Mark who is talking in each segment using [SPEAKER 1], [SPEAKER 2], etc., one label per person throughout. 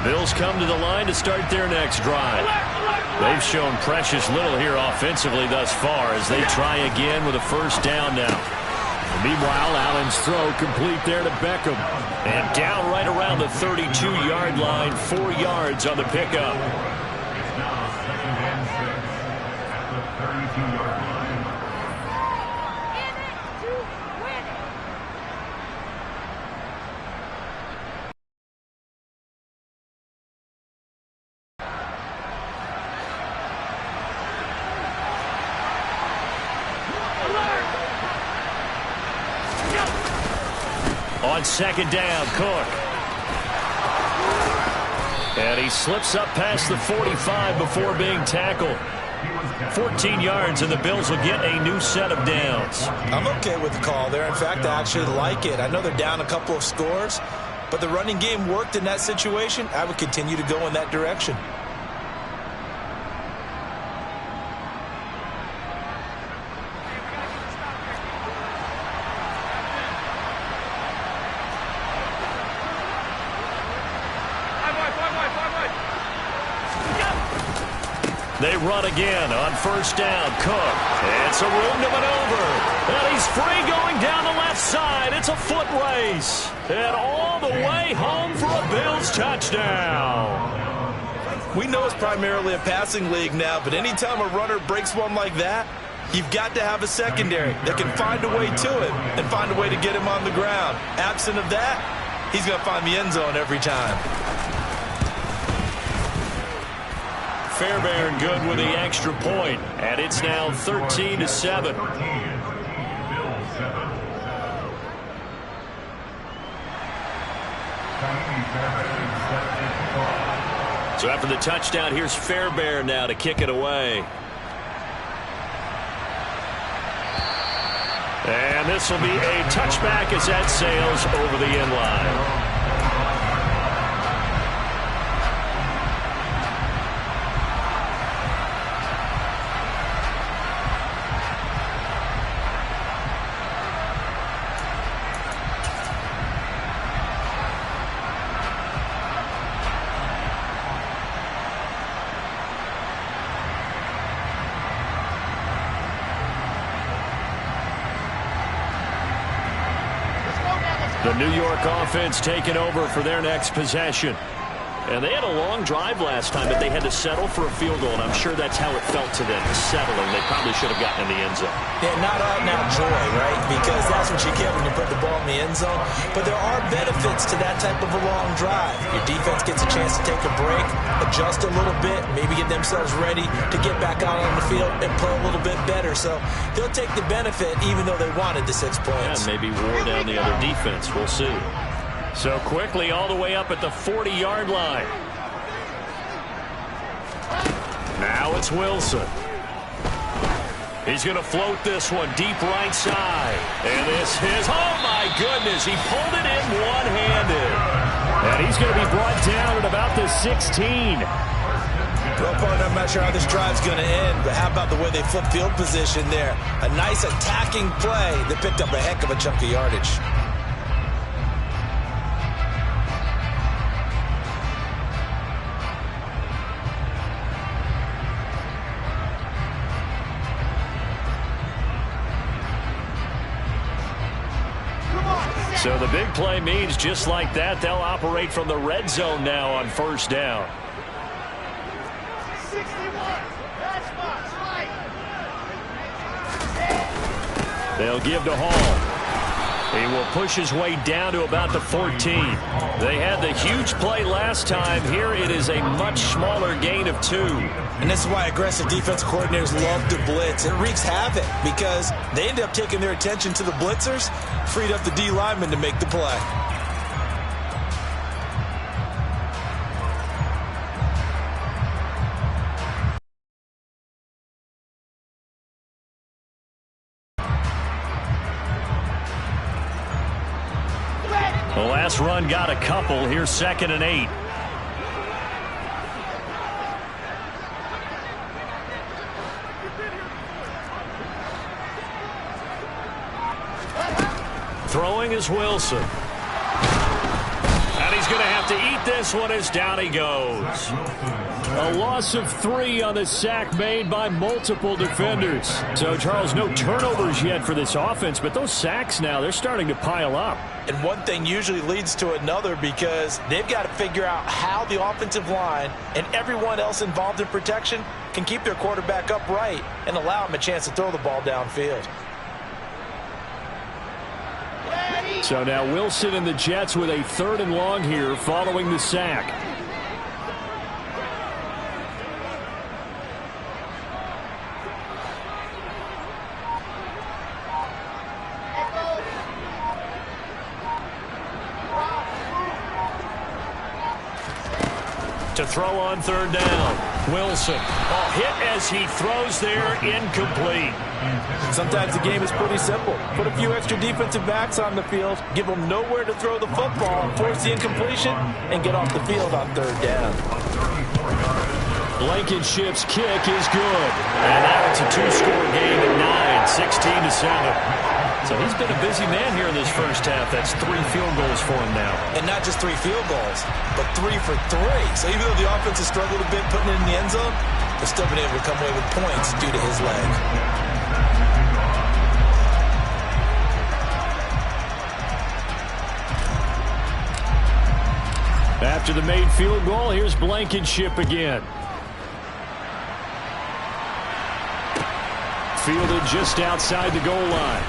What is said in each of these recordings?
[SPEAKER 1] Bills come to the line to start their next drive. They've shown precious little here offensively thus far as they try again with a first down now. Meanwhile, Allen's throw complete there to Beckham. And down right around the 32-yard line, 4 yards on the pickup.
[SPEAKER 2] It's now 2nd and 6 at the 32-yard line.
[SPEAKER 1] On 2nd down, Cook. And he slips up past the 45 before being tackled. 14 yards, and the Bills will get a new set of downs.
[SPEAKER 3] I'm okay with the call there. In fact, I actually like it. I know they're down a couple of scores, but the running game worked in that situation. I would continue to go in that direction.
[SPEAKER 1] They run again on first down. Cook. It's a room to maneuver. And he's free going down the left side. It's a foot race. And all the way home for a Bills touchdown.
[SPEAKER 3] We know it's primarily a passing league now, but anytime a runner breaks one like that, you've got to have a secondary that can find a way to him and find a way to get him on the ground. Absent of that, he's going to find the end zone every time.
[SPEAKER 1] Fairbairn good with the extra point, and it's now 13-7. So after the touchdown, here's Fairbairn now to kick it away. And this will be a touchback as that sails over the end line. The New York offense taking over for their next possession. And they had a long drive last time, but they had to settle for a field goal, and I'm sure that's how it felt to them, settling. They probably should have gotten in the end zone.
[SPEAKER 3] Yeah, not out-and-out joy, right? Because that's what you get when you put the ball in the end zone. But there are benefits to that type of a long drive. Your defense gets a chance to take a break, adjust a little bit, maybe get themselves ready to get back out on the field and play a little bit better. So they'll take the benefit even though they wanted the 6 points.
[SPEAKER 1] Yeah, maybe wore down the other defense. We'll see. So quickly all the way up at the 40-yard line. Now it's Wilson. He's going to float this one deep right side. And this is, oh my goodness, he pulled it in one-handed. And he's going to be brought down at about the 16.
[SPEAKER 3] Well, partner, I'm not sure how this drive's going to end, but how about the way they flip field position there? A nice attacking play that picked up a heck of a chunk of yardage.
[SPEAKER 1] So the big play means just like that, they'll operate from the red zone now on first down.
[SPEAKER 4] 61.
[SPEAKER 1] They'll give to Hall. He will push his way down to about the 14. They had the huge play last time. Here it is a much smaller gain of 2.
[SPEAKER 3] And this is why aggressive defense coordinators love to blitz. It wreaks havoc because they end up taking their attention to the blitzers, freed up the D lineman to make the play.
[SPEAKER 1] The last run got a couple. Here's 2nd and 8. Throwing is Wilson. And he's going to have to eat this one as down he goes. A loss of 3 on the sack made by multiple defenders. So, Charles, no turnovers yet for this offense, but those sacks now, they're starting to pile up.
[SPEAKER 3] And one thing usually leads to another because they've got to figure out how the offensive line and everyone else involved in protection can keep their quarterback upright and allow him a chance to throw the ball downfield.
[SPEAKER 1] So now Wilson and the Jets with a 3rd and long here following the sack. To throw on 3rd down. Wilson. Hit as he throws there, incomplete.
[SPEAKER 3] Sometimes the game is pretty simple. Put a few extra defensive backs on the field, give them nowhere to throw the football, force the incompletion, and get off the field on 3rd down.
[SPEAKER 1] Blankenship's kick is good. And now it's a 2-score game at 9, 16-7. So he's been a busy man here in this first half. That's 3 field goals for him now.
[SPEAKER 3] And not just 3 field goals, but 3 for 3. So even though the offense has struggled a bit putting it in the end zone, they've still been able to come away with points due to his leg.
[SPEAKER 1] After the made field goal, here's Blankenship again. Fielded just outside the goal line.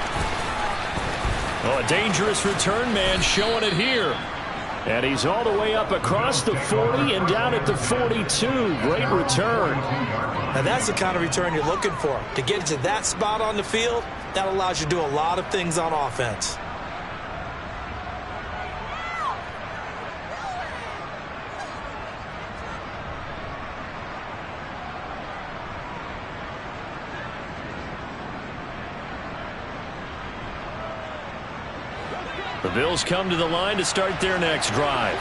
[SPEAKER 1] Oh, a dangerous return man showing it here. And he's all the way up across the 40 and down at the 42. Great return.
[SPEAKER 3] Now that's the kind of return you're looking for. To get into that spot on the field, that allows you to do a lot of things on offense.
[SPEAKER 1] The Bills come to the line to start their next drive.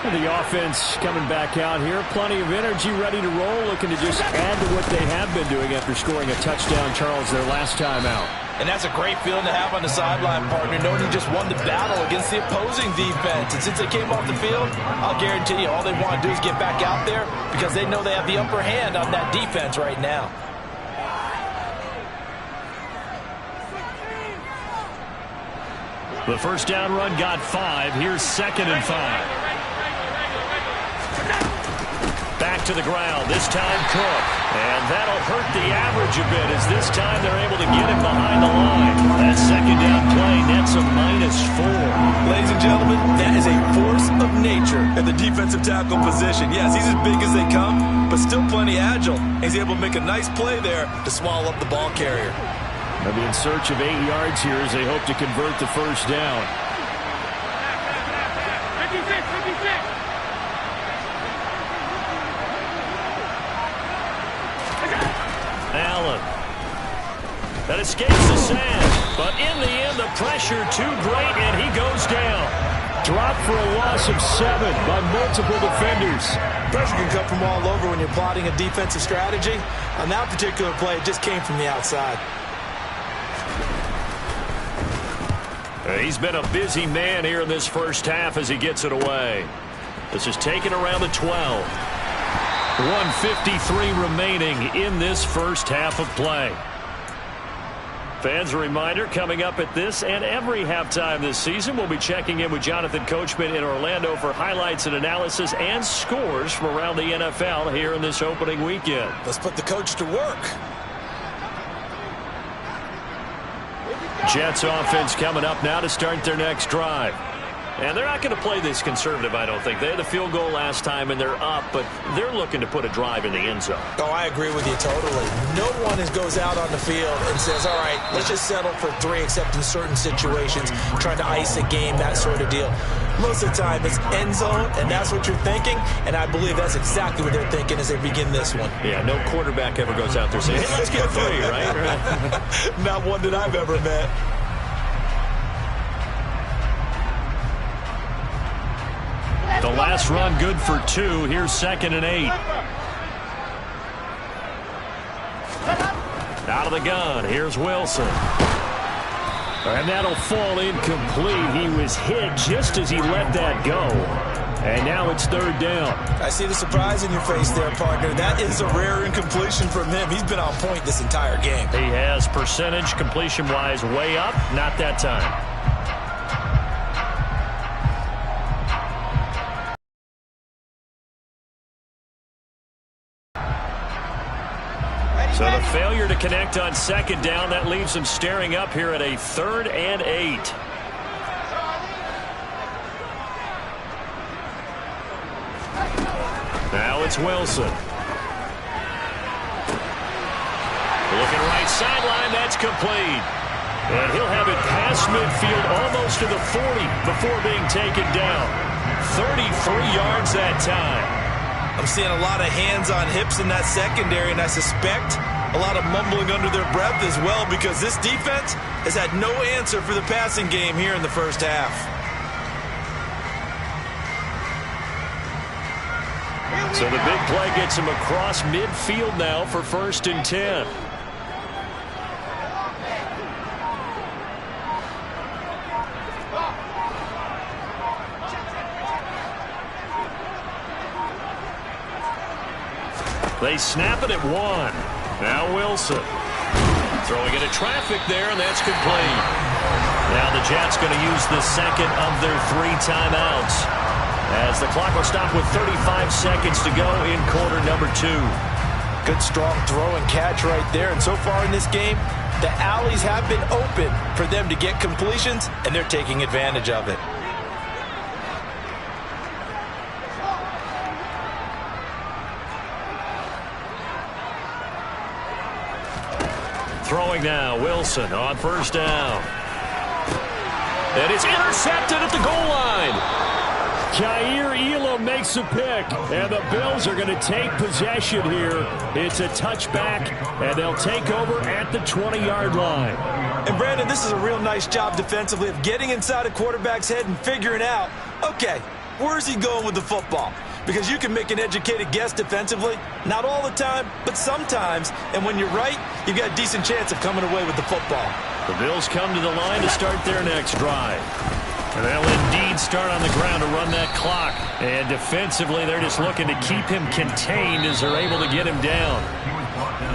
[SPEAKER 1] The offense coming back out here. Plenty of energy, ready to roll, looking to just add to what they have been doing after scoring a touchdown, Charles, their last time out.
[SPEAKER 3] And that's a great feeling to have on the sideline, partner, knowing you just won the battle against the opposing defense. And since they came off the field, I'll guarantee you all they want to do is get back out there because they know they have the upper hand on that defense right now.
[SPEAKER 1] The first down run got 5. Here's 2nd and 5. Back to the ground. This time Cook. And that'll hurt the average a bit as this time they're able to get him behind the line. That 2nd down play nets a -4.
[SPEAKER 3] Ladies and gentlemen, that is a force of nature at the defensive tackle position. Yes, he's as big as they come, but still plenty agile. He's able to make a nice play there to swallow up the ball carrier.
[SPEAKER 1] They'll be in search of 8 yards here as they hope to convert the first down. Allen. That escapes the sand, but in the end, the pressure too great, and he goes down. Dropped for a loss of 7 by multiple defenders.
[SPEAKER 3] Pressure can come from all over when you're plotting a defensive strategy. On that particular play, it just came from the outside.
[SPEAKER 1] He's been a busy man here in this first half as he gets it away. This is taken around the 12. 1:53 remaining in this first half of play. Fans, a reminder, coming up at this and every halftime this season, we'll be checking in with Jonathan Coachman in Orlando for highlights and analysis and scores from around the NFL here in this opening weekend.
[SPEAKER 3] Let's put the coach to work.
[SPEAKER 1] Jets offense coming up now to start their next drive. And they're not going to play this conservative, I don't think. They had a field goal last time, and they're up, but they're looking to put a drive in the end zone.
[SPEAKER 3] Oh, I agree with you totally. No one goes out on the field and says, all right, let's just settle for 3, except in certain situations, trying to ice a game, that sort of deal. Most of the time, it's end zone, and that's what you're thinking, and I believe that's exactly what they're thinking as they begin this one.
[SPEAKER 1] Yeah, no quarterback ever goes out there saying, hey, let's get 3, right?
[SPEAKER 3] Not one that I've ever met.
[SPEAKER 1] The last run good for 2. Here's 2nd and 8. Out of the gun. Here's Wilson. And that'll fall incomplete. He was hit just as he let that go. And now it's 3rd down.
[SPEAKER 3] I see the surprise in your face there, partner. That is a rare incompletion from him. He's been on point this entire game.
[SPEAKER 1] He has percentage completion-wise way up. Not that time. So the failure to connect on 2nd down, that leaves them staring up here at a 3rd and 8. Now it's Wilson. Looking right sideline, that's complete. And he'll have it past midfield almost to the 40 before being taken down. 33 yards that time.
[SPEAKER 3] I'm seeing a lot of hands on hips in that secondary, and I suspect a lot of mumbling under their breath as well, because this defense has had no answer for the passing game here in the first half.
[SPEAKER 1] So the big play gets him across midfield now for 1st and 10. They snap it at 1. Now Wilson. Throwing into traffic there, and that's complete. Now the Jets going to use the 2nd of their 3 timeouts, as the clock will stop with 35 seconds to go in quarter number 2.
[SPEAKER 3] Good strong throw and catch right there. And so far in this game, the alleys have been open for them to get completions, and they're taking advantage of it.
[SPEAKER 1] Throwing now, Wilson on 1st down. And it's intercepted at the goal line. Jair Elam makes a pick, and the Bills are going to take possession here. It's a touchback, and they'll take over at the 20-yard line.
[SPEAKER 3] And Brandon, this is a real nice job defensively of getting inside a quarterback's head and figuring out, okay, where's he going with the football? Because you can make an educated guess defensively, not all the time, but sometimes. And when you're right, you've got a decent chance of coming away with the football.
[SPEAKER 1] The Bills come to the line to start their next drive. And they'll indeed start on the ground to run that clock. And defensively, they're just looking to keep him contained as they're able to get him down.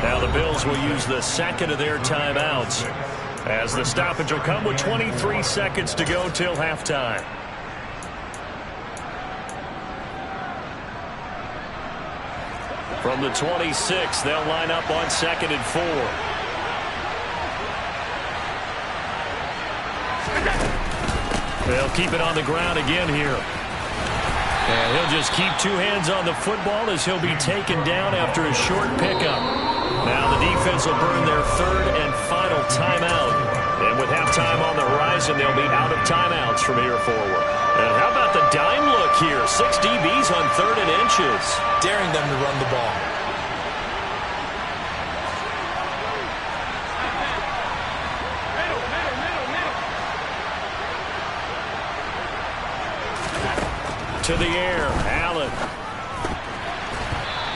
[SPEAKER 1] Now the Bills will use the 2nd of their timeouts, as the stoppage will come with 23 seconds to go till halftime. From the 26, they'll line up on 2nd and 4. They'll keep it on the ground again here. And he'll just keep 2 hands on the football as he'll be taken down after a short pickup. Now the defense will burn their 3rd and final timeout. And with halftime on the horizon, they'll be out of timeouts from here forward. And how about the dime look here? 6 DBs on 3rd and inches.
[SPEAKER 3] Daring them to run the ball.
[SPEAKER 1] To the air, Allen.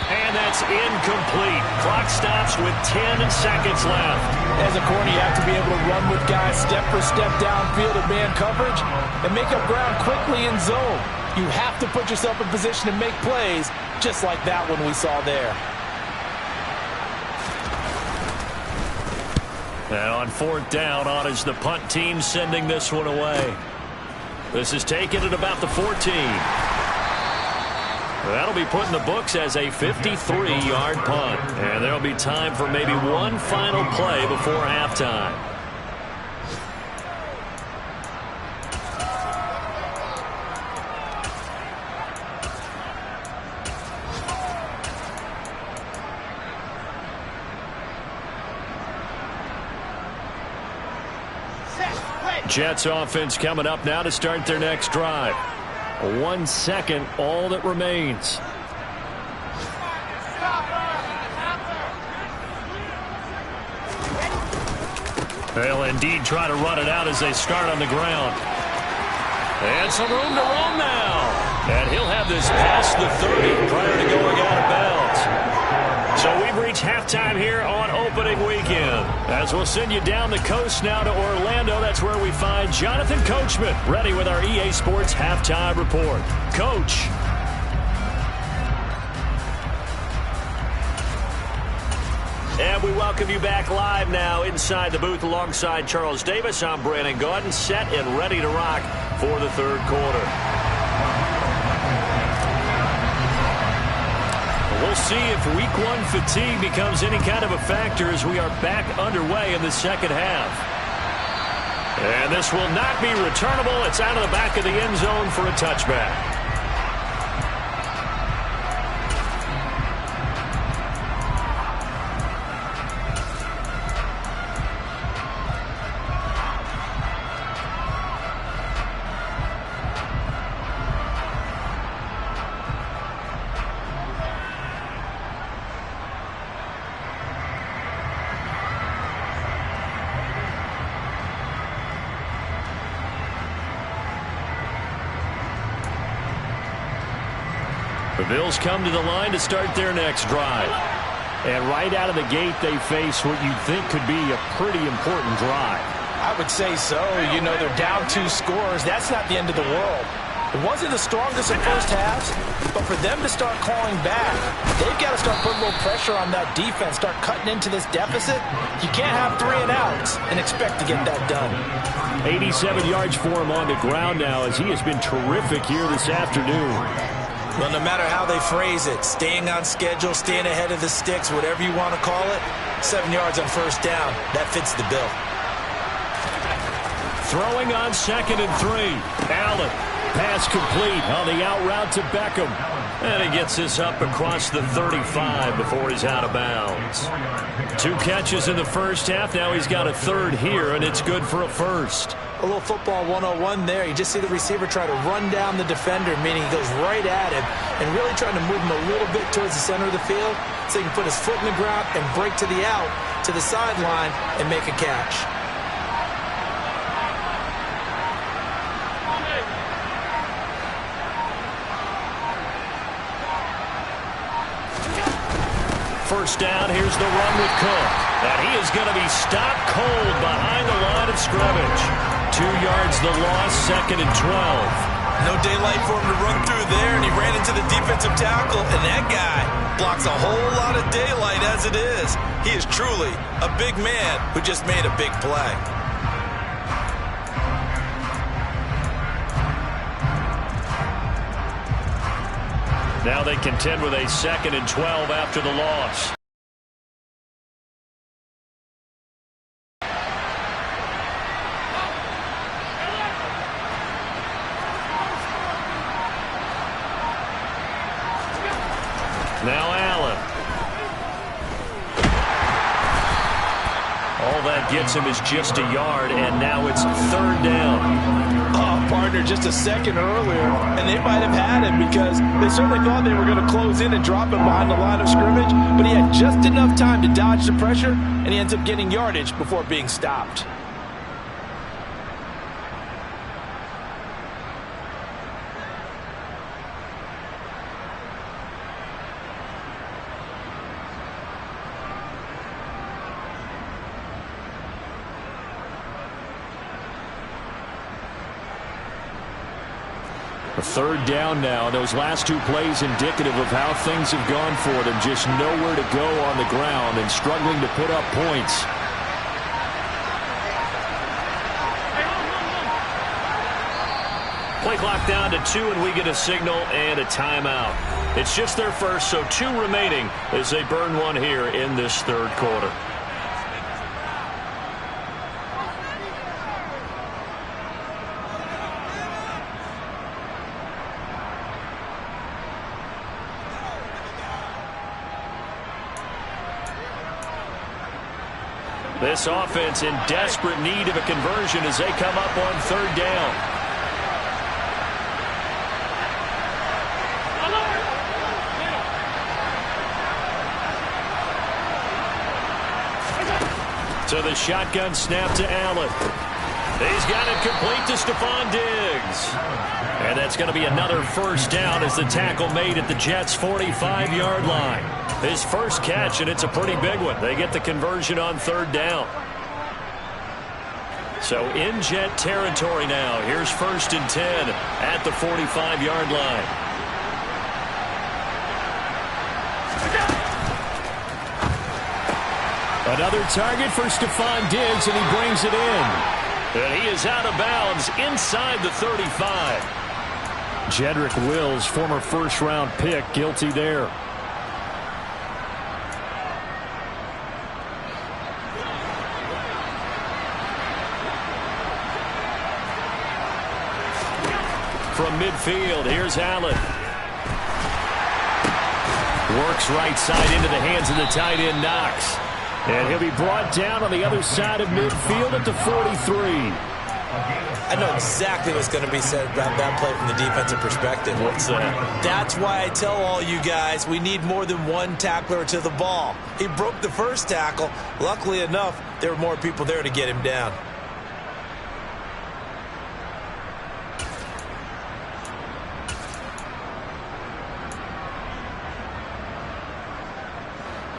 [SPEAKER 1] And that's incomplete. Clock stops with 10 seconds left.
[SPEAKER 4] As a corner, you have to be able to run with guys step for step downfield in man coverage and make up ground quickly in zone. You have to put yourself in position to make plays, just like that one we saw there.
[SPEAKER 1] And on 4th down, on is the punt team sending this one away. This is taken at about the 14. That'll be put in the books as a 53-yard punt. And there'll be time for maybe one final play before halftime. Jets offense coming up now to start their next drive. 1 second, all that remains. They'll indeed try to run it out as they start on the ground. And some room to run now. And he'll have this past the 30 prior to going out of bounds. So we've reached halftime here on opening weekend. As we'll send you down the coast now to Orlando, that's where we find Jonathan Coachman ready with our EA Sports halftime report. Coach. And we welcome you back live now inside the booth alongside Charles Davis. I'm Brandon Gaudin, set and ready to rock for the third quarter. We'll see if week one fatigue becomes any kind of a factor as we are back underway in the second half. And this will not be returnable. It's out of the back of the end zone for a touchback. The Bills come to the line to start their next drive. And right out of the gate, they face what you'd think could be a pretty important drive.
[SPEAKER 4] I would say so. You know, they're down 2 scores. That's not the end of the world. It wasn't the strongest in first halves, but for them to start clawing back, they've got to start putting a little pressure on that defense, start cutting into this deficit. You can't have 3 and outs and expect to get that done.
[SPEAKER 1] 87 yards for him on the ground now as he has been terrific here this afternoon.
[SPEAKER 3] Well, no matter how they phrase it, staying on schedule, staying ahead of the sticks, whatever you want to call it, 7 yards on first down, that fits the bill.
[SPEAKER 1] Throwing on 2nd and 3. Allen, pass complete on the out route to Beckham. And he gets this up across the 35 before he's out of bounds. 2 catches in the first half. Now he's got a third here, and it's good for a first.
[SPEAKER 3] A little football 101 there. You just see the receiver try to run down the defender, meaning he goes right at him and really trying to move him a little bit towards the center of the field so he can put his foot in the ground and break to the out, to the sideline, and make a catch.
[SPEAKER 1] First down, here's the run with Cook. And he is going to be stopped cold behind the line of scrimmage. 2 yards the loss, 2nd and 12.
[SPEAKER 3] No daylight for him to run through there, and he ran into the defensive tackle, and that guy blocks a whole lot of daylight as it is. He is truly a big man who just made a big play.
[SPEAKER 1] Now they contend with a 2nd and 12 after the loss. Now Allen. All that gets him is just a yard, and now it's 3rd down.
[SPEAKER 4] Partner just a second earlier, and they might have had him because they certainly thought they were going to close in and drop him behind the line of scrimmage, but he had just enough time to dodge the pressure, and he ends up getting yardage before being stopped.
[SPEAKER 1] A 3rd down now. Those last 2 plays indicative of how things have gone for them. Just nowhere to go on the ground and struggling to put up points. Play clock down to 2, and we get a signal and a timeout. It's just their first, so 2 remaining as they burn one here in this 3rd quarter. This offense in desperate need of a conversion as they come up on 3rd down. So the shotgun snap to Allen. He's got it complete to Stephon Diggs. And that's going to be another first down as the tackle made at the Jets' 45-yard line. His first catch, and it's a pretty big one. They get the conversion on third down. So in Jet territory now. Here's 1st and 10 at the 45-yard line. Another target for Stephon Diggs, and he brings it in. And he is out of bounds inside the 35. Jedrick Wills, former first-round pick, guilty there. From midfield, here's Allen. Works right side into the hands of the tight end, Knox. And he'll be brought down on the other side of midfield at the 43.
[SPEAKER 3] I know exactly what's going to be said about that play from the defensive perspective.
[SPEAKER 1] What's that?
[SPEAKER 3] That's why I tell all you guys we need more than one tackler to the ball. He broke the first tackle. Luckily enough, there were more people there to get him down.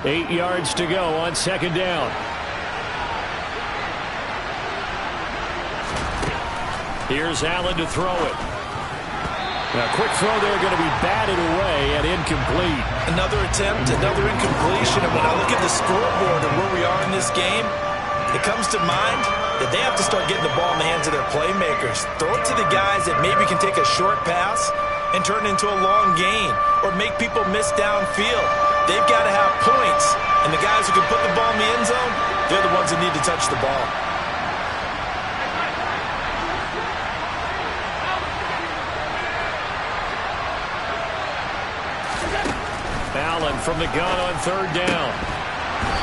[SPEAKER 1] Eight yards to go on second down. Here's Allen to throw it. A quick throw there going to be batted away and incomplete.
[SPEAKER 3] Another attempt, another incompletion. And when I look at the scoreboard and where we are in this game, it comes to mind that they have to start getting the ball in the hands of their playmakers. Throw it to the guys that maybe can take a short pass and turn it into a long gain or make people miss downfield. They've got to have points, and the guys who can put the ball in the end zone, they're the ones that need to touch the ball.
[SPEAKER 1] Allen from the gun on third down.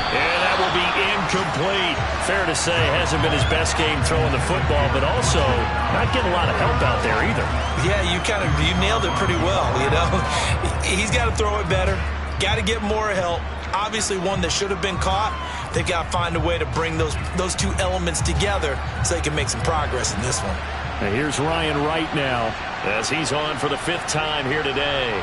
[SPEAKER 1] And that will be incomplete. Fair to say, hasn't been his best game throwing the football, but also not getting a lot of help out there either.
[SPEAKER 3] Yeah, you nailed it pretty well, you know. He's got to throw it better. Got to get more help. Obviously one that should have been caught. They've got to find a way to bring those two elements together so they can make some progress in this one.
[SPEAKER 1] And here's Ryan Wright now as he's on for the 5th time here today.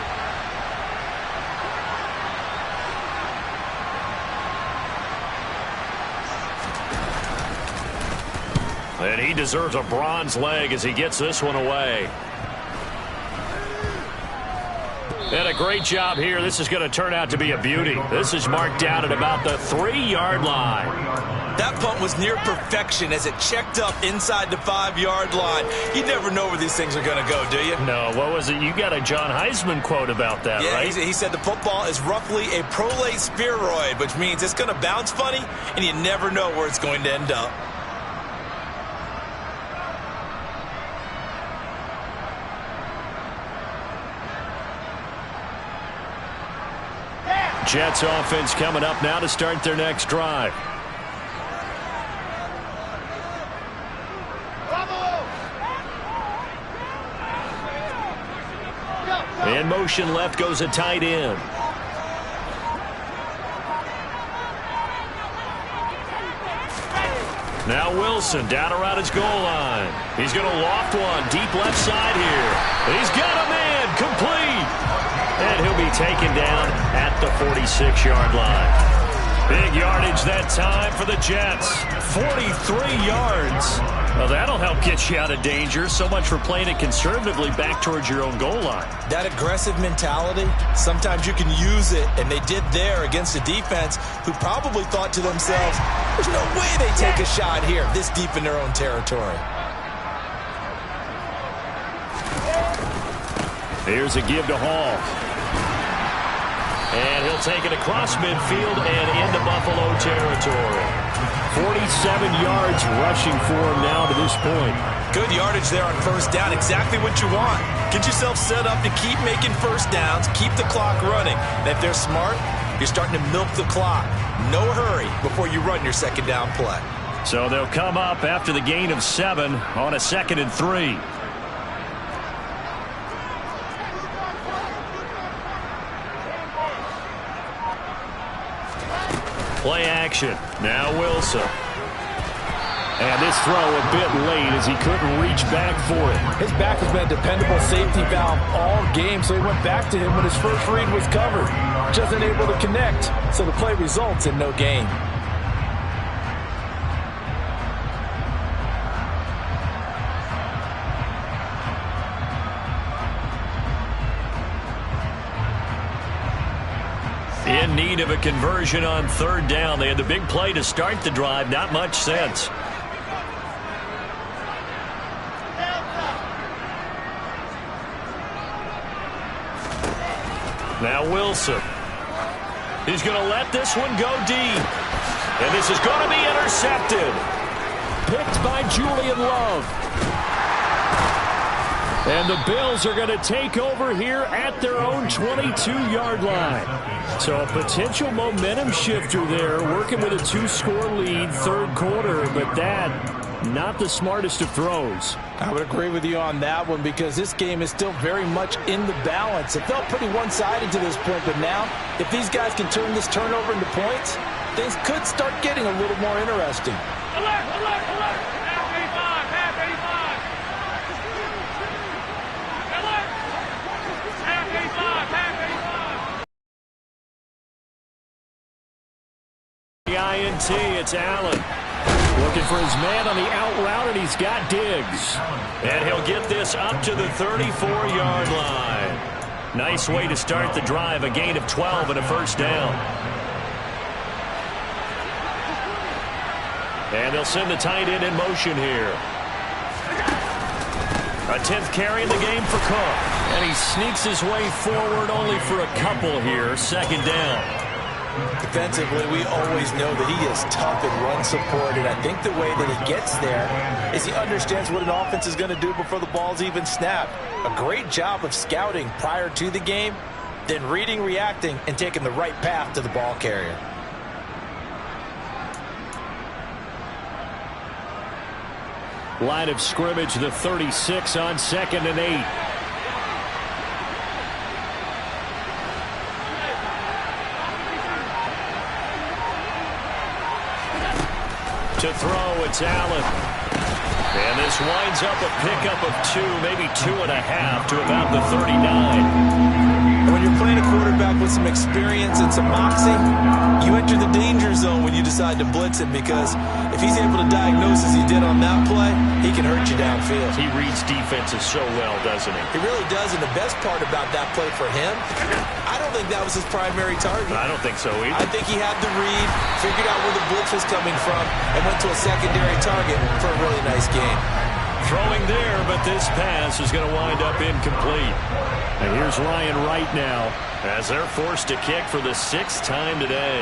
[SPEAKER 1] And he deserves a bronze leg as he gets this one away. And a great job here. This is going to turn out to be a beauty. This is marked down at about the 3-yard line.
[SPEAKER 3] That punt was near perfection as it checked up inside the 5-yard line. You never know where these things are going to go, do you?
[SPEAKER 1] No, what was it? You got a John Heisman quote about that, right?
[SPEAKER 3] Yeah, he said the football is roughly a prolate spheroid, which means it's going to bounce funny, and you never know where it's going to end up.
[SPEAKER 1] Jets offense coming up now to start their next drive. In motion left goes a tight end. Now Wilson down around his goal line. He's going to loft one deep left side here. He's got a man complete. And he'll be taken down at the 46-yard line. Big yardage that time for the Jets. 43 yards. Well, that'll help get you out of danger. So much for playing it conservatively back towards your own goal line.
[SPEAKER 3] That aggressive mentality, sometimes you can use it, and they did there against a defense who probably thought to themselves, there's no way they take a shot here this deep in their own territory.
[SPEAKER 1] Here's a give to Hall. And he'll take it across midfield and into Buffalo territory. 47 yards rushing for him now to this point.
[SPEAKER 3] Good yardage there on first down. Exactly what you want. Get yourself set up to keep making first downs, keep the clock running. And if they're smart, you're starting to milk the clock. No hurry before you run your second down play.
[SPEAKER 1] So they'll come up after the gain of 7 on a 2nd and 3. Play action. Now Wilson. And this throw a bit late as he couldn't reach back for it.
[SPEAKER 4] His back has been a dependable safety valve all game, so he went back to him when his first read was covered. Just unable to connect, so the play results in no gain.
[SPEAKER 1] In need of a conversion on third down. They had the big play to start the drive. Not much sense. Now Wilson. He's going to let this one go deep. And this is going to be intercepted. Picked by Julian Love. And the Bills are going to take over here at their own 22-yard line. So a potential momentum shifter there, working with a 2-score lead, third quarter, but that, not the smartest of throws.
[SPEAKER 4] I would agree with you on that one because this game is still very much in the balance. It felt pretty one-sided to this point, but now, if these guys can turn this turnover into points, things could start getting a little more interesting.
[SPEAKER 5] Alert, alert, alert! Half 85, half 85! Alert! Half 85, half 85!
[SPEAKER 1] The INT, it's Allen. Looking for his man on the out route, and he's got Diggs. And he'll get this up to the 34-yard line. Nice way to start the drive, a gain of 12 and a first down. And they'll send the tight end in motion here. A 10th carry in the game for Cook. And he sneaks his way forward only for a couple here, second down.
[SPEAKER 3] Defensively, we always know that he is tough and run support, and I think the way that he gets there is he understands what an offense is going to do before the ball's even snapped. A great job of scouting prior to the game, then reading, reacting, and taking the right path to the ball carrier.
[SPEAKER 1] Line of scrimmage, the 36 on 2nd and 8. To throw, it's Allen. And this winds up a pickup of 2, maybe 2.5 to about the 39.
[SPEAKER 3] When you're playing a quarterback with some experience and some moxie, you enter the danger zone when you decide to blitz him, because if he's able to diagnose as he did on that play, he can hurt you downfield.
[SPEAKER 1] He reads defenses so well, doesn't he?
[SPEAKER 3] He really does, and the best part about that play for him, I don't think that was his primary target.
[SPEAKER 1] I don't think so either.
[SPEAKER 3] I think he had the read, figured out where the blitz was coming from, and went to a secondary target for a really nice game.
[SPEAKER 1] Throwing there, but this pass is going to wind up incomplete. And here's Ryan Wright now as they're forced to kick for the 6th time today.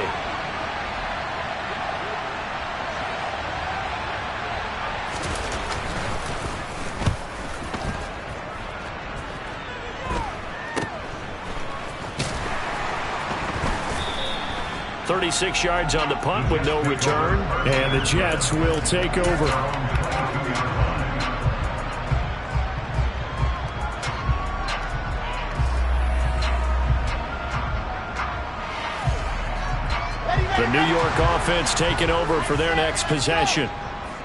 [SPEAKER 1] .36 yards on the punt with no return. And the Jets will take over. The New York offense taking over for their next possession.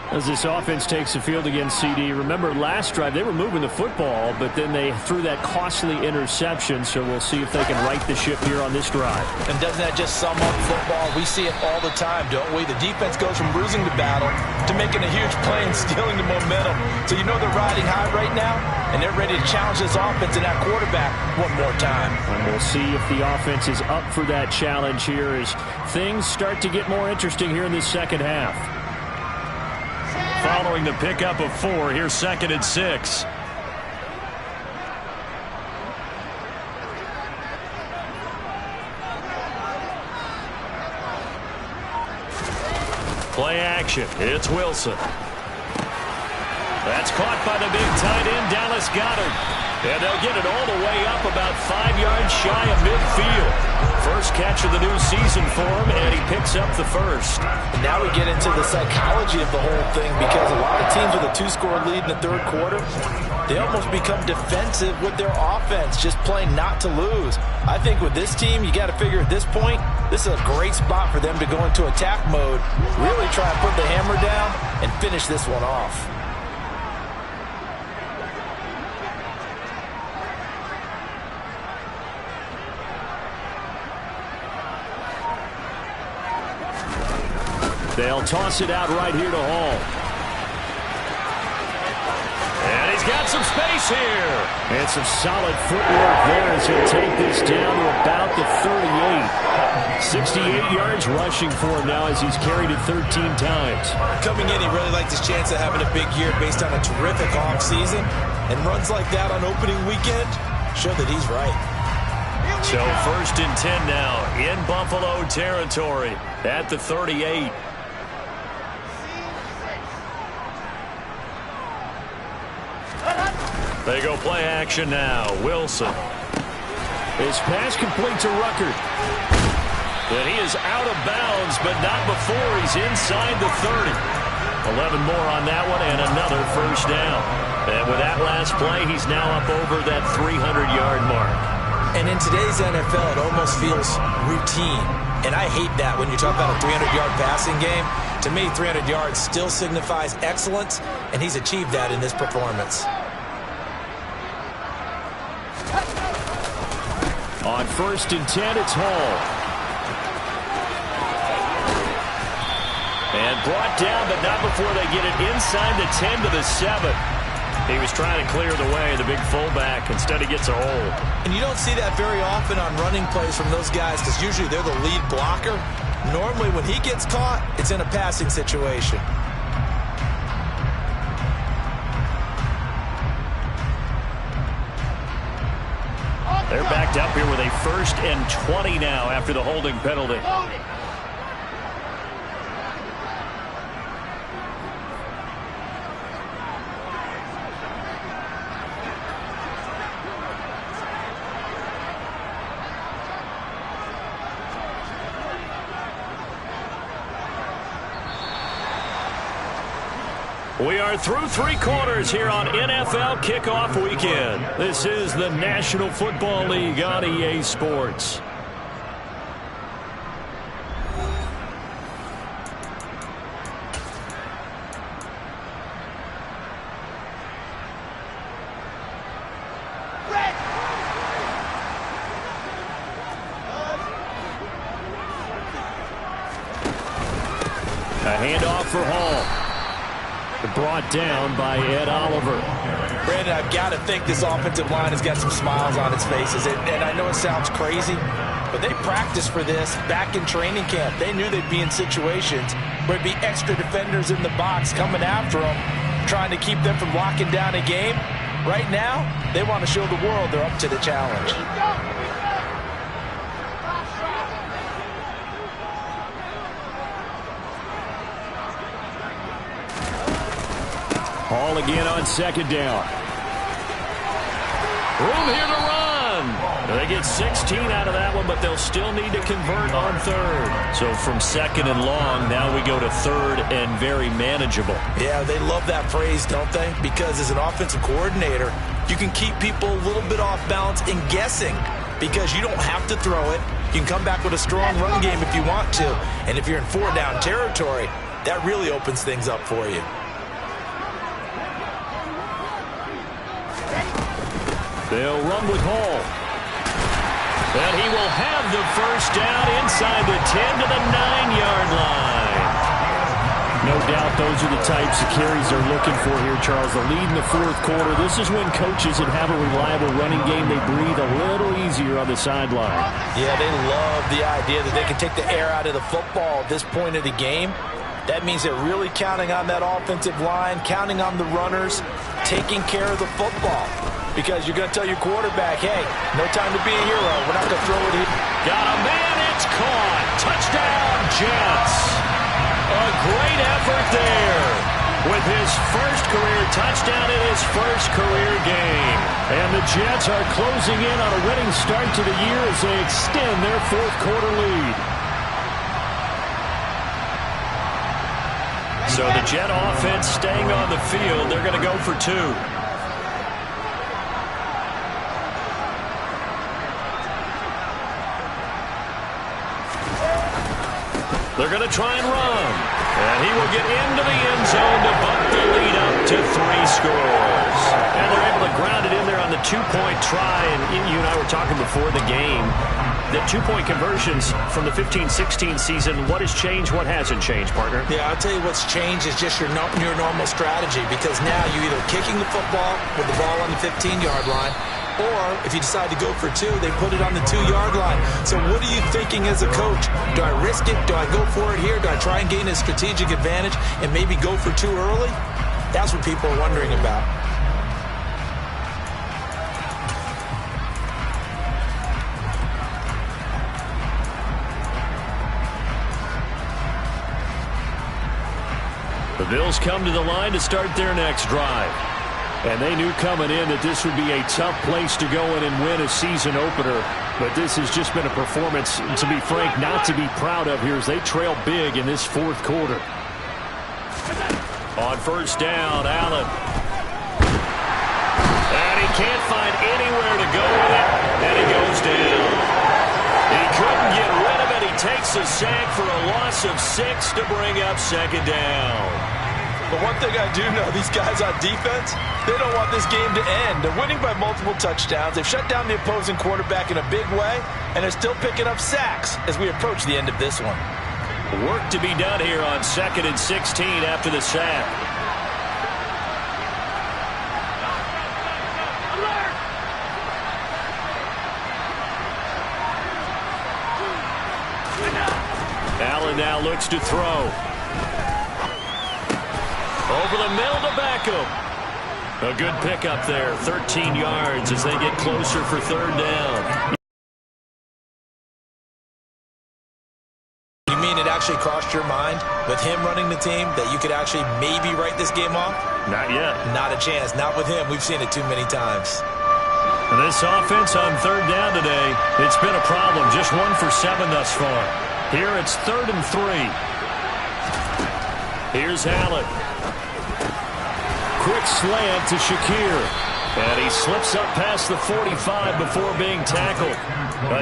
[SPEAKER 1] As this offense takes the field against CD, remember last drive they were moving the football, but then they threw that costly interception, so we'll see if they can right the ship here on this drive.
[SPEAKER 4] And doesn't that just sum up football? We see it all the time, don't we? The defense goes from losing the battle to making a huge play and stealing the momentum. So you know they're riding high right now, and they're ready to challenge this offense and that quarterback one more time.
[SPEAKER 1] And we'll see if the offense is up for that challenge here as things start to get more interesting here in this second half. Following the pickup of 4, here's 2nd and 6. Play action. It's Wilson. That's caught by the big tight end, Dallas Goedert. And they'll get it all the way up about 5 yards shy of midfield. First catch of the new season for him, and he picks up the first.
[SPEAKER 4] And now we get into the psychology of the whole thing, because a lot of teams with a 2-score lead in the third quarter, they almost become defensive with their offense, just playing not to lose. I think with this team, you got to figure at this point, this is a great spot for them to go into attack mode, really try and put the hammer down and finish this one off.
[SPEAKER 1] They'll toss it out right here to Hall. And he's got some space here. And some solid footwork there as he'll take this down to about the 38. 68 yards rushing for him now as he's carried it 13 times.
[SPEAKER 3] Coming in, he really liked his chance of having a big year based on a terrific offseason. And runs like that on opening weekend show that he's right.
[SPEAKER 1] So 1st and 10 now in Buffalo territory at the 38. They go play action now. Wilson. His pass complete to Ruckert. But he is out of bounds, but not before he's inside the 30. 11 more on that one and another first down. And with that last play, he's now up over that 300-yard mark.
[SPEAKER 3] And in today's NFL, it almost feels routine. And I hate that when you talk about a 300-yard passing game. To me, 300 yards still signifies excellence, and he's achieved that in this performance.
[SPEAKER 1] On 1st and 10, it's Hall. And brought down, but not before they get it inside the 10 to the 7. He was trying to clear the way, the big fullback. Instead, he gets a hole.
[SPEAKER 3] And you don't see that very often on running plays from those guys, because usually they're the lead blocker. Normally, when he gets caught, it's in a passing situation.
[SPEAKER 1] They're backed up here with a 1st and 20 now after the holding penalty. We are through 3 quarters here on NFL Kickoff Weekend. This is the National Football League on EA Sports. A handoff for Hall. Brought down by Ed Oliver.
[SPEAKER 4] Brandon, I've got to think this offensive line has got some smiles on its faces. And I know it sounds crazy, but they practiced for this back in training camp. They knew they'd be in situations where there'd be extra defenders in the box coming after them, trying to keep them from locking down a game. Right now, they want to show the world they're up to the challenge.
[SPEAKER 1] Hall again on 2nd down. Room here to run. They get 16 out of that one, but they'll still need to convert on 3rd. So from 2nd and long, now we go to 3rd and very manageable.
[SPEAKER 3] Yeah, they love that phrase, don't they? Because as an offensive coordinator, you can keep people a little bit off balance and guessing, because you don't have to throw it. You can come back with a strong run game if you want to. And if you're in 4-down territory, that really opens things up for you.
[SPEAKER 1] They'll run with Hall. And he will have the first down inside the 10 to the 9-yard line. No doubt those are the types of carries they're looking for here, Charles. The lead in the 4th quarter. This is when coaches that have a reliable running game, they breathe a little easier on the sideline.
[SPEAKER 4] Yeah, they love the idea that they can take the air out of the football at this point of the game. That means they're really counting on that offensive line, counting on the runners, taking care of the football. Because you're going to tell your quarterback, hey, no time to be a hero. We're not going to throw it here.
[SPEAKER 1] Got a man, it's caught. Touchdown, Jets. A great effort there with his first career touchdown in his first career game. And the Jets are closing in on a winning start to the year as they extend their fourth quarter lead. So the Jet offense staying on the field. They're going to go for two. They're going to try and run. And he will get into the end zone to bump the lead up to 3 scores. And they're able to ground it in there on the two-point try. And you and I were talking before the game. The two-point conversions from the 15-16 season, what has changed, what hasn't changed, partner?
[SPEAKER 3] Yeah, I'll tell you what's changed is just your normal strategy, because now you're either kicking the football with the ball on the 15-yard line, or if you decide to go for two, they put it on the 2-yard line. So what are you thinking as a coach? Do I risk it? Do I go for it here? Do I try and gain a strategic advantage and maybe go for two early? That's what people are wondering about.
[SPEAKER 1] The Bills come to the line to start their next drive. And they knew coming in that this would be a tough place to go in and win a season opener. But this has just been a performance, to be frank, not to be proud of here as they trail big in this fourth quarter. On first down, Allen. And he can't find anywhere to go with it. And he goes down. He couldn't get rid of it. He takes a sack for a loss of 6 to bring up second down.
[SPEAKER 4] But one thing I do know, these guys on defense, they don't want this game to end. They're winning by multiple touchdowns. They've shut down the opposing quarterback in a big way, and they're still picking up sacks as we approach the end of this one.
[SPEAKER 1] Work to be done here on 2nd and 16 after the sack. Allen now looks to throw. Over the middle to Beckham. A good pickup there, 13 yards as they get closer for third down.
[SPEAKER 3] You mean it actually crossed your mind with him running the team that you could actually maybe write this game off?
[SPEAKER 1] Not yet.
[SPEAKER 3] Not a chance. Not with him. We've seen it too many times.
[SPEAKER 1] This offense on third down today, it's been a problem. Just 1 for 7 thus far. Here it's 3rd and 3. Here's Allen. Quick slant to Shakir. And he slips up past the 45 before being tackled.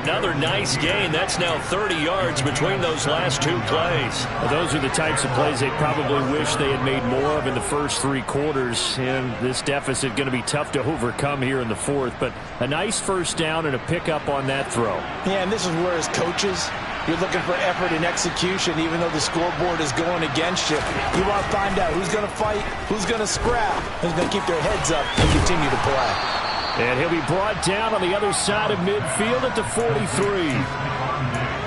[SPEAKER 1] Another nice gain. That's now 30 yards between those last 2 plays. Well, those are the types of plays they probably wish they had made more of in the first 3 quarters. And this deficit going to be tough to overcome here in the fourth. But a nice first down and a pickup on that throw.
[SPEAKER 4] Yeah, and this is where as coaches, you're looking for effort and execution, even though the scoreboard is going against you. You want to find out who's going to fight, who's going to scrap, who's going to keep their heads up and continue to play.
[SPEAKER 1] And he'll be brought down on the other side of midfield at the 43.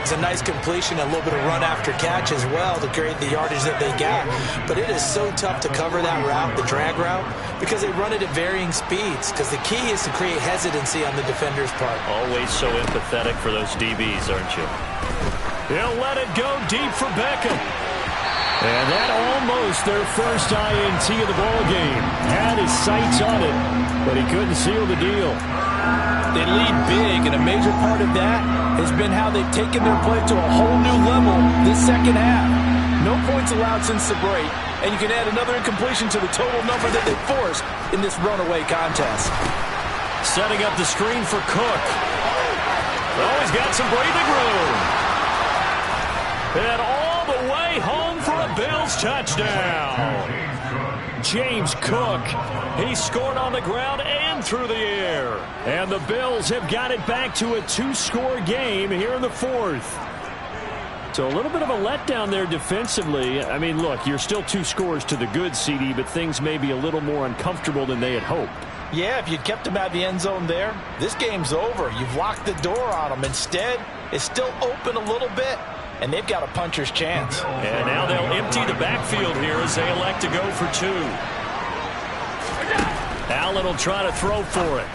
[SPEAKER 3] It's a nice completion, a little bit of run after catch as well to create the yardage that they got. But it is so tough to cover that route, the drag route, because they run it at varying speeds. Because the key is to create hesitancy on the defender's part.
[SPEAKER 1] Always so empathetic for those DBs, aren't you? He'll let it go deep for Beckham. And that almost their first INT of the ball game. Had his sights on it, but he couldn't seal the deal.
[SPEAKER 4] They lead big, and a major part of that has been how they've taken their play to a whole new level this second half. No points allowed since the break, and you can add another incompletion to the total number that they forced in this runaway contest.
[SPEAKER 1] Setting up the screen for Cook. Oh, he's got some breathing room. And all the way home for a Bills touchdown. James Cook. He scored on the ground and through the air. And the Bills have got it back to a 2-score game here in the fourth. So a little bit of a letdown there defensively. I mean, look, you're still 2 scores to the good, CD, but things may be a little more uncomfortable than they had hoped.
[SPEAKER 4] Yeah, if you'd kept them out of the end zone there, this game's over. You've locked the door on them. Instead, it's still open a little bit, and they've got a puncher's chance.
[SPEAKER 1] And now they'll empty the backfield here as they elect to go for 2. Allen will try to throw for it.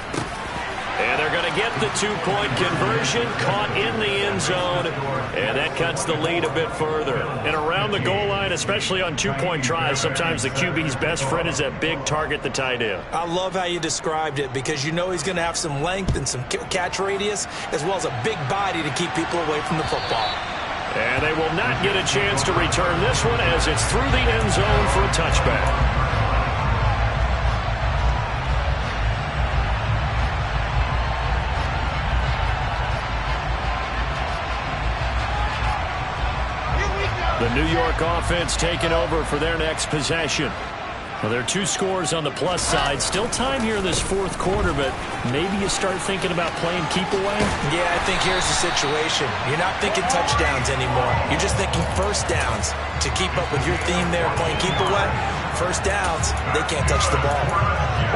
[SPEAKER 1] And they're going to get the two-point conversion, caught in the end zone, and that cuts the lead a bit further. And around the goal line, especially on two-point tries, sometimes the QB's best friend is that big target, the tight end.
[SPEAKER 3] I love how you described it because you know he's going to have some length and some catch radius as well as a big body to keep people away from the football.
[SPEAKER 1] And they will not get a chance to return this one as it's through the end zone for a touchback. The New York offense taking over for their next possession. Well, there are two scores on the plus side. Still time here in this fourth quarter, but maybe you start thinking about playing keep away?
[SPEAKER 3] Yeah, I think here's the situation. You're not thinking touchdowns anymore. You're just thinking first downs. To keep up with your theme there, playing keep away, first downs, they can't touch the ball.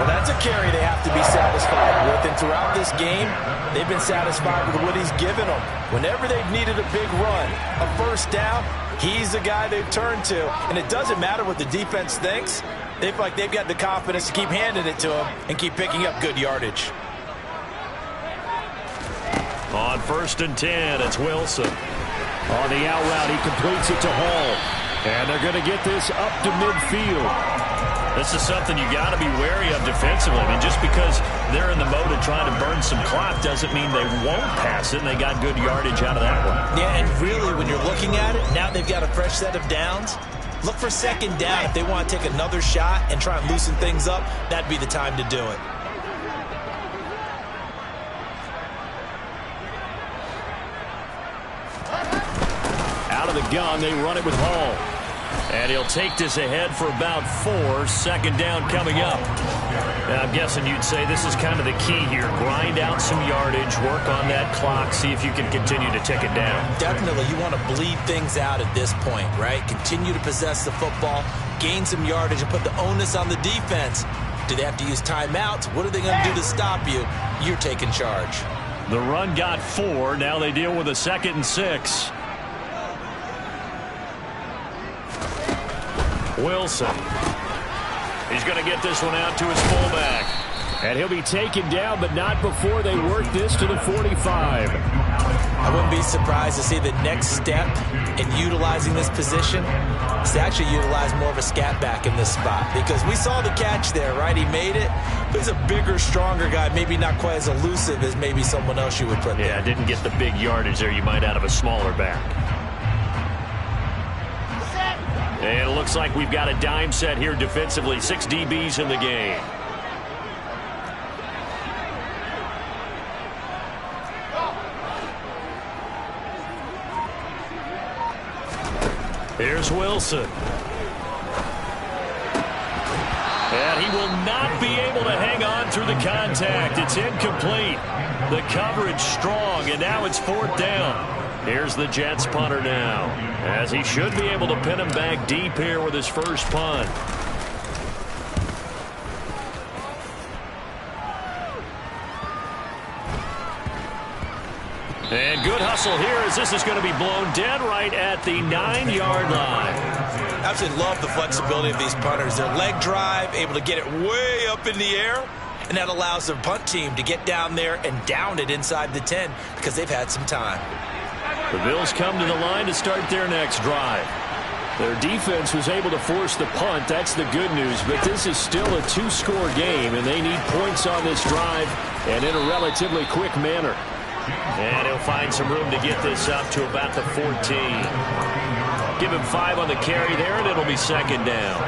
[SPEAKER 4] Well, that's a carry they have to be satisfied with, and throughout this game, they've been satisfied with what he's given them. Whenever they've needed a big run, a first down, he's the guy they've turned to, and it doesn't matter what the defense thinks. They feel like they've got the confidence to keep handing it to him and keep picking up good yardage.
[SPEAKER 1] On 1st and 10, it's Wilson. On the out route, he completes it to Hall. And they're going to get this up to midfield. This is something you got to be wary of defensively. I mean, just because they're in the mode of trying to burn some clock doesn't mean they won't pass it, and they got good yardage out of that one.
[SPEAKER 3] Yeah, and really, when you're looking at it, now they've got a fresh set of downs. Look for second down. If they want to take another shot and try and loosen things up, that'd be the time to do it.
[SPEAKER 1] Out of the gun, they run it with Hall. And he'll take this ahead for about 4. 2nd down coming up. Now, I'm guessing you'd say this is kind of the key here. Grind out some yardage, work on that clock, see if you can continue to tick it down.
[SPEAKER 3] Definitely, you want to bleed things out at this point, right? Continue to possess the football, gain some yardage, and put the onus on the defense. Do they have to use timeouts? What are they going to do to stop you? You're taking charge.
[SPEAKER 1] The run got 4. Now they deal with a 2nd and 6. Wilson. He's going to get this one out to his fullback. And he'll be taken down, but not before they work this to the 45.
[SPEAKER 3] I wouldn't be surprised to see the next step in utilizing this position is to actually utilize more of a scat back in this spot. Because we saw the catch there, right? He made it. But he's a bigger, stronger guy, maybe not quite as elusive as maybe someone else you would put there.
[SPEAKER 1] Yeah, didn't get the big yardage there you might out of a smaller back. And it looks like we've got a dime set here defensively. 6 DBs in the game. Here's Wilson. And he will not be able to hang on through the contact. It's incomplete. The coverage strong, and now it's 4th down. Here's the Jets punter now, as he should be able to pin him back deep here with his first punt. And good hustle here as this is going to be blown dead right at the 9-yard line.
[SPEAKER 3] I absolutely love the flexibility of these punters. Their leg drive, able to get it way up in the air, and that allows their punt team to get down there and down it inside the 10 because they've had some time.
[SPEAKER 1] The Bills come to the line to start their next drive. Their defense was able to force the punt. That's the good news. But this is still a 2-score game, and they need points on this drive and in a relatively quick manner. And he'll find some room to get this up to about the 14. Give him 5 on the carry there, and it'll be 2nd down.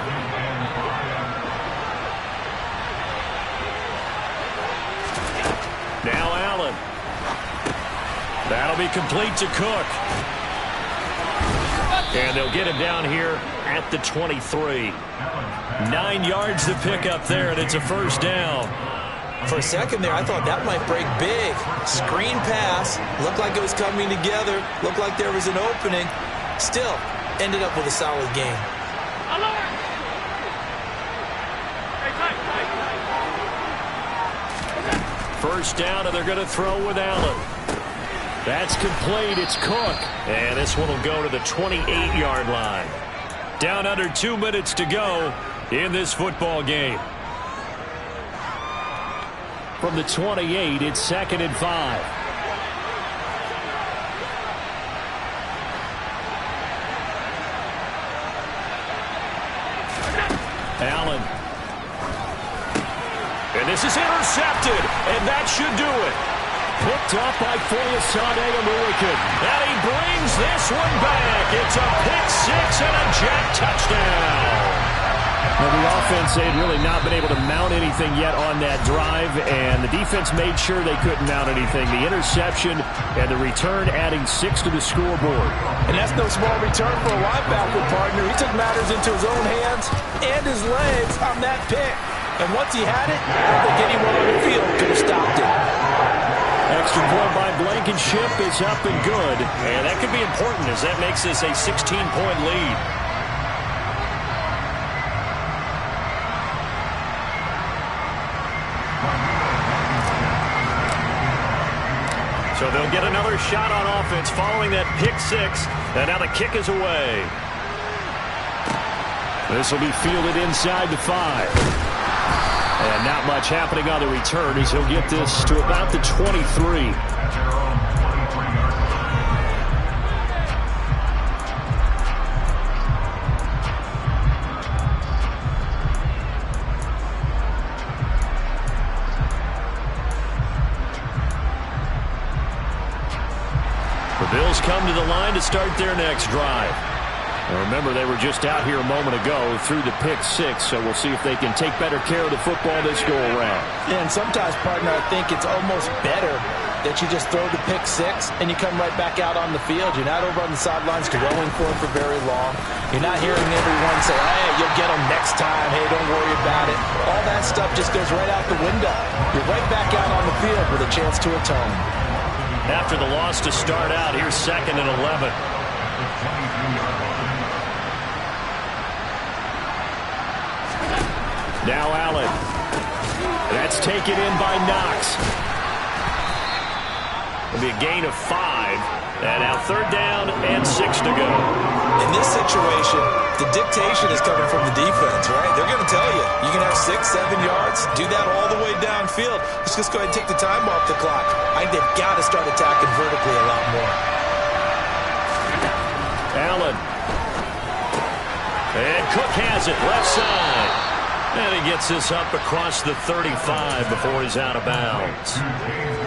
[SPEAKER 1] Now Allen. That'll be complete to Cook. And they'll get him down here at the 23. 9 yards to pick up there, and it's a 1st down.
[SPEAKER 3] For a second there, I thought that might break big. Screen pass. Looked like it was coming together. Looked like there was an opening. Still, ended up with a solid game.
[SPEAKER 1] First down, and they're going to throw with Allen. That's complete. It's Cook. And this one will go to the 28-yard line. Down under 2 minutes to go in this football game. from the 28. It's 2nd and 5. Allen. And this is intercepted, and that should do it. Picked up by Foyesade Oluokun. And he brings this one back. It's a pick six and a jet touchdown. Well, the offense, they had really not been able to mount anything yet on that drive, and the defense made sure they couldn't mount anything. The interception and the return adding 6 to the scoreboard.
[SPEAKER 4] And that's no small return for a linebacker, partner. He took matters into his own hands and his legs on that pick. And once he had it, I don't think anyone on the field could have stopped it.
[SPEAKER 1] Extra point by Blankenship is up and good. And that could be important as that makes this a 16-point lead. So they'll get another shot on offense following that pick six. And now the kick is away. This will be fielded inside the 5. And not much happening on the return as he'll get this to about the 23. The Bills come to the line to start their next drive. Now remember, they were just out here a moment ago through the pick six, so we'll see if they can take better care of the football this go around.
[SPEAKER 4] Yeah, and sometimes, partner, I think it's almost better that you just throw the pick six and you come right back out on the field. You're not over on the sidelines dwelling for it for very long. You're not hearing everyone say, hey, you'll get them next time. Hey, don't worry about it. All that stuff just goes right out the window. You're right back out on the field with a chance to atone.
[SPEAKER 1] After the loss to start out, here's 2nd and 11. Now Allen. That's taken in by Knox. It'll be a gain of 5. And now 3rd down and 6 to go.
[SPEAKER 3] In this situation, the dictation is coming from the defense, right? They're going to tell you, you can have 6, 7 yards, do that all the way downfield. Let's just go ahead and take the time off the clock. I think they've got to start attacking vertically a lot more.
[SPEAKER 1] Allen. And Cook has it, left side. And he gets this up across the 35 before he's out of bounds.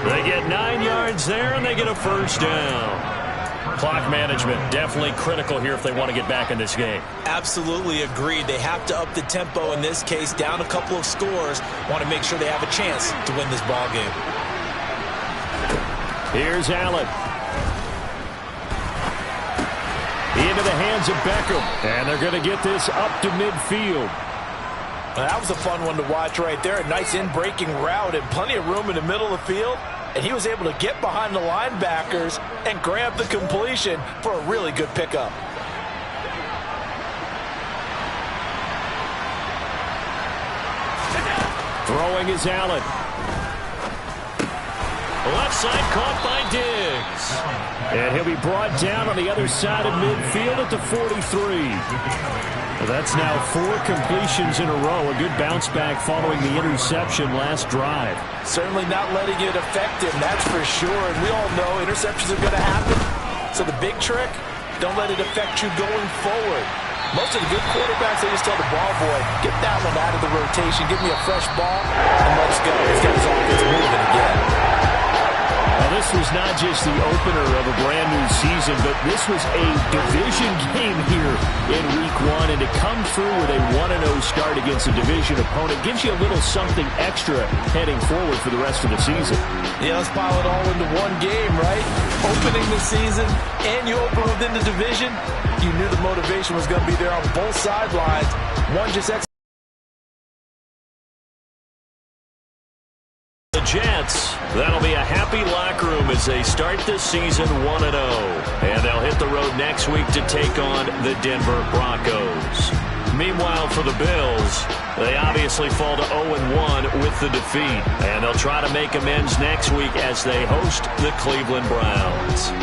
[SPEAKER 1] They get 9 yards there, and they get a 1st down. Clock management definitely critical here if they want to get back in this game.
[SPEAKER 3] Absolutely agreed. They have to up the tempo in this case, down a couple of scores. Want to make sure they have a chance to win this ball game.
[SPEAKER 1] Here's Allen. Into the hands of Beckham. And they're going to get this up to midfield.
[SPEAKER 4] That was a fun one to watch right there. A nice in-breaking route and plenty of room in the middle of the field. And he was able to get behind the linebackers and grab the completion for a really good pickup.
[SPEAKER 1] Throwing is Allen. Left side caught by Diggs. And he'll be brought down on the other side of midfield at the 43. That's now 4 completions in a row. A good bounce back following the interception last drive.
[SPEAKER 4] Certainly not letting it affect him, that's for sure. And we all know interceptions are going to happen. So the big trick, don't let it affect you going forward. Most of the good quarterbacks, they just tell the ball boy, get that one out of the rotation, give me a fresh ball, and let's go. He's got his offense moving again.
[SPEAKER 1] Now, this was not just the opener of a brand-new season, but this was a division game here in Week 1. And to come through with a 1-0 start against a division opponent gives you a little something extra heading forward for the rest of the season.
[SPEAKER 4] Yeah, let's pile it all into one game, right? Opening the season, and you open within the division. You knew the motivation was going to be there on both sidelines. One just
[SPEAKER 1] Jets, that'll be a happy locker room as they start this season 1-0. And they'll hit the road next week to take on the Denver Broncos. Meanwhile, for the Bills, they obviously fall to 0-1 with the defeat. And they'll try to make amends next week as they host the Cleveland Browns.